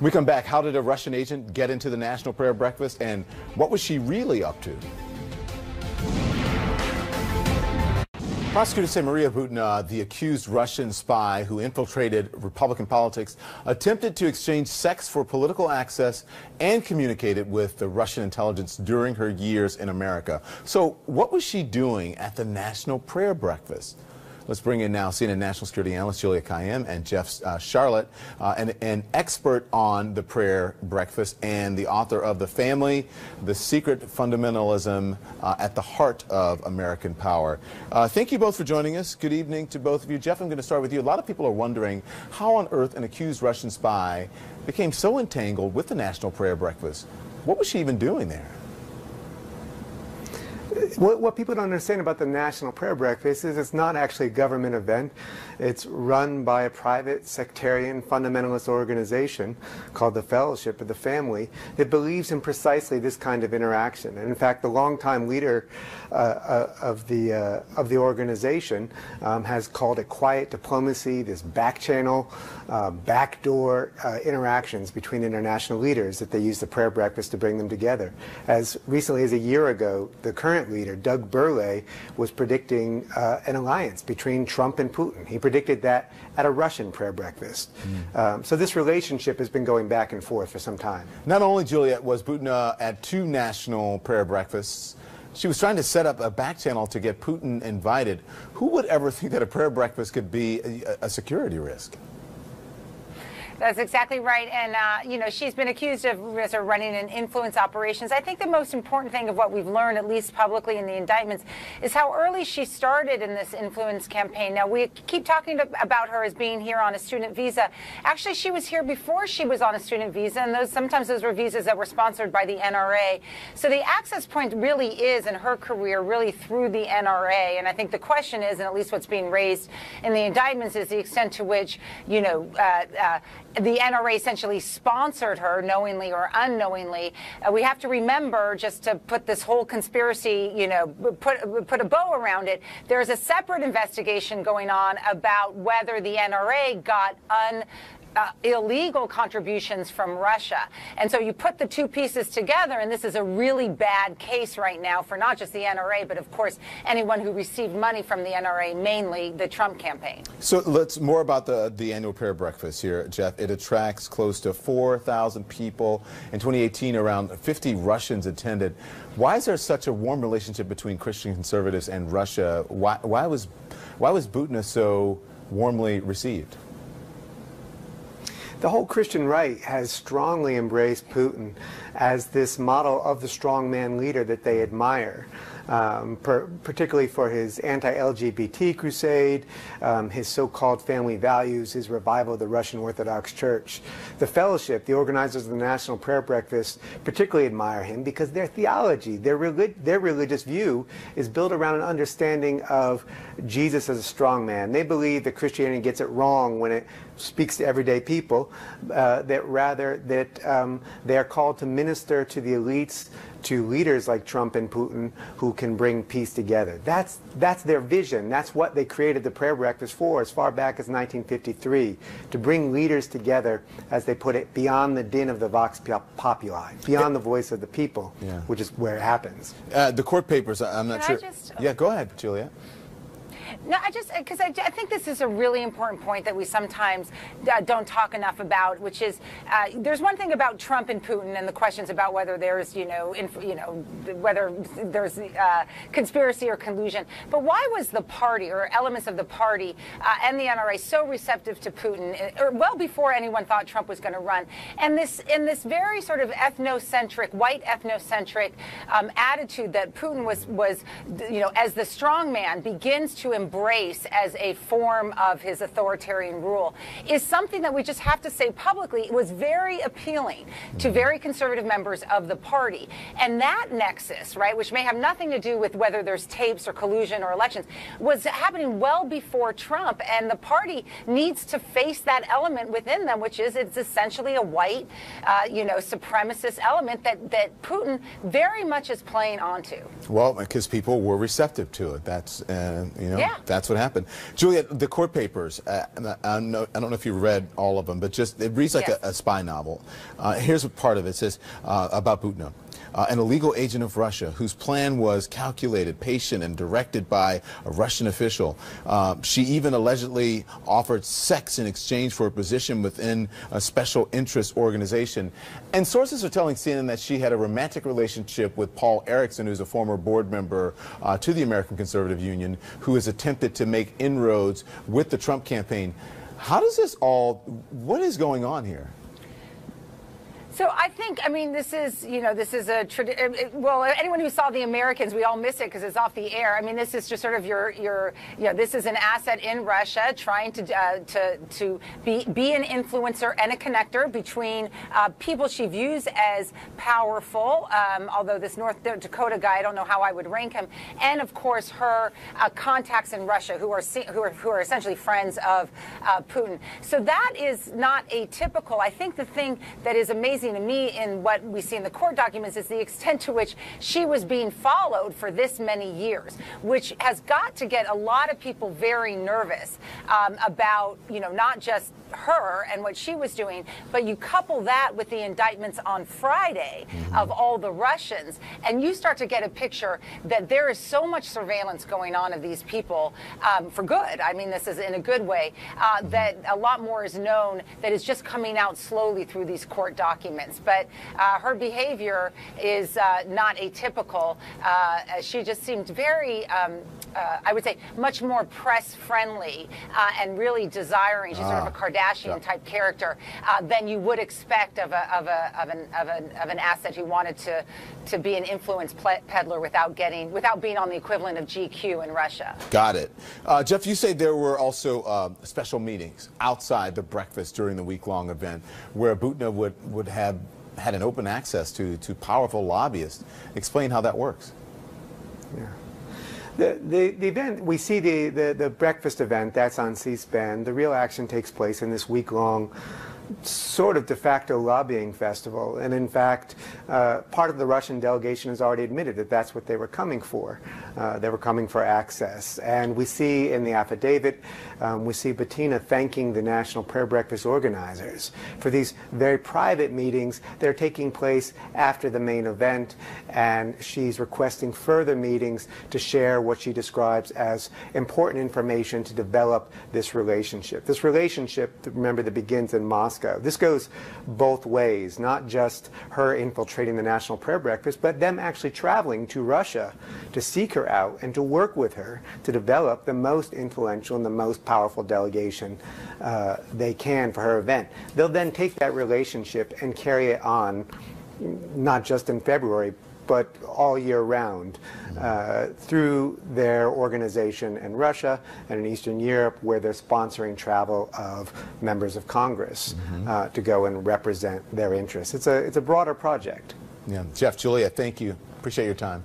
We come back. How did a Russian agent get into the National Prayer Breakfast, and what was she really up to? Prosecutors say Maria Butina, the accused Russian spy who infiltrated Republican politics, attempted to exchange sex for political access and communicated with the Russian intelligence during her years in America. So what was she doing at the National Prayer Breakfast? Let's bring in now CNN national security analyst Julia Kayyem and Jeff Charlotte, an expert on the prayer breakfast and the author of The Family, The Secret Fundamentalism at the Heart of American Power. Thank you both for joining us. Good evening to both of you. Jeff, I'm going to start with you. A lot of people are wondering how on earth an accused Russian spy became so entangled with the National Prayer Breakfast. What was she even doing there? What people don't understand about the National Prayer Breakfast is it's not actually a government event. It's run by a private sectarian fundamentalist organization called the Fellowship of the Family that believes in precisely this kind of interaction. And in fact, the longtime leader of the organization has called it quiet diplomacy, this back channel, backdoor interactions between international leaders that they use the prayer breakfast to bring them together. As recently as a year ago, the current leader, Doug Burley, was predicting an alliance between Trump and Putin. He predicted that at a Russian prayer breakfast. So this relationship has been going back and forth for some time. Not only, Juliet, was Butina at 2 national prayer breakfasts, she was trying to set up a back channel to get Putin invited. Who would ever think that a prayer breakfast could be a security risk? That's exactly right. And, you know, she's been accused of running an influence operations. I think the most important thing of what we've learned, at least publicly in the indictments, is how early she started in this influence campaign. Now, we keep talking about her as being here on a student visa. Actually, she was here before she was on a student visa, and sometimes those were visas that were sponsored by the NRA. So the access point really is, in her career, really through the NRA. And I think the question is, and at least what's being raised in the indictments, is the extent to which, you know, the NRA essentially sponsored her, knowingly or unknowingly. We have to remember, just to put this whole conspiracy, you know, put a bow around it, there's a separate investigation going on about whether the NRA got illegal contributions from Russia. And so you put the two pieces together, and this is a really bad case right now for not just the NRA, but of course anyone who received money from the NRA, mainly the Trump campaign. So let's more about the annual prayer breakfast here, Jeff. It attracts close to 4,000 people. In 2018, around 50 Russians attended. Why is there such a warm relationship between Christian conservatives and Russia? Why was Butina so warmly received? The whole Christian right has strongly embraced Putin as this model of the strongman leader that they admire, particularly for his anti-LGBT crusade, his so-called family values, his revival of the Russian Orthodox Church. The Fellowship, the organizers of the National Prayer Breakfast, particularly admire him because their theology, their religious view is built around an understanding of Jesus as a strong man. They believe that Christianity gets it wrong when it speaks to everyday people, that rather that they are called to minister to the elites, to leaders like Trump and Putin who can bring peace together. That's their vision. That's what they created the prayer breakfast for as far back as 1953, to bring leaders together, as they put it, beyond the din of the vox populi, beyond the voice of the people, which is where it happens. The court papers, I'm not sure. Yeah, go ahead, Julia. No, because I think this is a really important point that we sometimes don't talk enough about, which is there's one thing about Trump and Putin and the questions about whether there's, whether there's conspiracy or collusion. But why was the party or elements of the party and the NRA so receptive to Putin, or well before anyone thought Trump was going to run? And in this very sort of ethnocentric, white ethnocentric attitude that Putin was, as the strong man begins to embrace as a form of his authoritarian rule, is something that we just have to say publicly was very appealing to very conservative members of the party. And that nexus, right, which may have nothing to do with whether there's tapes or collusion or elections, was happening well before Trump. And the party needs to face that element within them, which is it's essentially a white, supremacist element that Putin very much is playing onto. Well, because people were receptive to it. That's, Yeah. That's what happened. Julia, the court papers, I don't know if you read all of them, but just it reads like Yes. a spy novel. Here's what part of it says about Butina. An illegal agent of Russia whose plan was calculated, patient, and directed by a Russian official. She even allegedly offered sex in exchange for a position within a special interest organization. And sources are telling CNN that she had a romantic relationship with Paul Erickson, who's a former board member to the American Conservative Union, who has attempted to make inroads with the Trump campaign. How does this all, what is going on here? So I think, I mean, this is, you know, this is a, well, anyone who saw The Americans, we all miss it because it's off the air. I mean, this is just sort of your you know, this is an asset in Russia trying to be an influencer and a connector between people she views as powerful, although this North Dakota guy, I don't know how I would rank him, and of course her contacts in Russia who are essentially friends of Putin. So that is not atypical. I think the thing that is amazing to me in what we see in the court documents is the extent to which she was being followed for this many years, which has got to get a lot of people very nervous about, you know, not just her and what she was doing, but you couple that with the indictments on Friday of all the Russians, and you start to get a picture that there is so much surveillance going on of these people for good. I mean, this is in a good way, that a lot more is known that is just coming out slowly through these court documents. But her behavior is not atypical. She just seemed very, I would say, much more press-friendly and really desiring. She's sort of a Kardashian-type character than you would expect of an asset who wanted to be an influence peddler without being on the equivalent of GQ in Russia. Got it. Jeff, you say there were also special meetings outside the breakfast during the week-long event where Butina would have had an open access to powerful lobbyists. Explain how that works. Yeah. The event, we see the breakfast event, that's on C-SPAN. The real action takes place in this week-long sort of de facto lobbying festival. And in fact, part of the Russian delegation has already admitted that that's what they were coming for. They were coming for access. And we see in the affidavit, we see Butina thanking the National Prayer Breakfast organizers for these very private meetings. They're taking place after the main event, and she's requesting further meetings to share what she describes as important information to develop this relationship. This relationship, remember, that begins in Moscow. This goes both ways, not just her infiltrating the National Prayer Breakfast, but them actually traveling to Russia to seek her out and to work with her to develop the most influential and the most powerful delegation they can for her event. They'll then take that relationship and carry it on, not just in February, but all year round through their organization in Russia and in Eastern Europe, where they're sponsoring travel of members of Congress to go and represent their interests. It's a broader project. Yeah. Jeff, Julia, thank you. Appreciate your time.